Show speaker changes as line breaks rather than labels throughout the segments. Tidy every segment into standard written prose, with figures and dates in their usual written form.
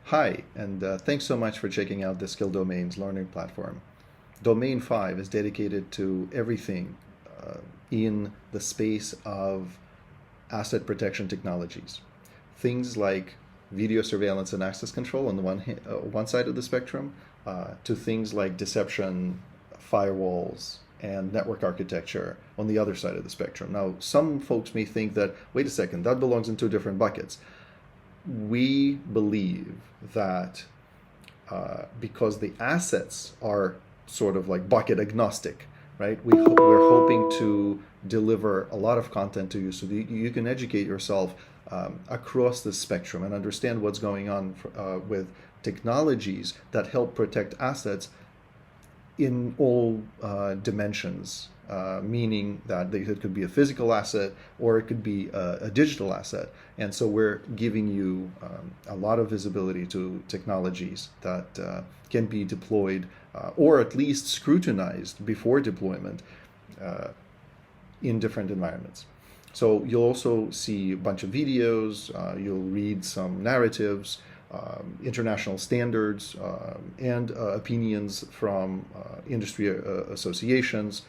Hi, and thanks so much for checking out the Skill Domains learning platform. Domain 5 is dedicated to everything in the space of asset protection technologies. Things like video surveillance and access control on the one side of the spectrum, to things like deception, firewalls, and network architecture on the other side of the spectrum. Now, some folks may think that, wait a second, that belongs in two different buckets. We believe that because the assets are sort of like bucket agnostic, right? We're hoping to deliver a lot of content to you so that you can educate yourself across the spectrum and understand what's going on with technologies that help protect assets in all dimensions, meaning that it could be a physical asset or it could be a digital asset. And so we're giving you a lot of visibility to technologies that can be deployed or at least scrutinized before deployment in different environments. So you'll also see a bunch of videos, you'll read some narratives, international standards, and opinions from industry associations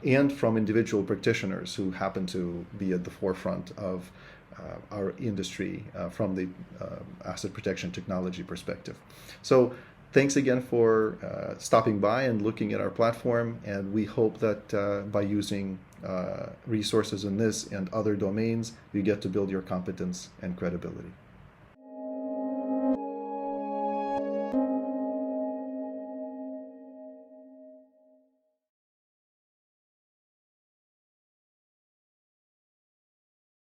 and from individual practitioners who happen to be at the forefront of our industry from the asset protection technology perspective. So thanks again for stopping by and looking at our platform, and we hope that by using resources in this and other domains, you get to build your competence and credibility.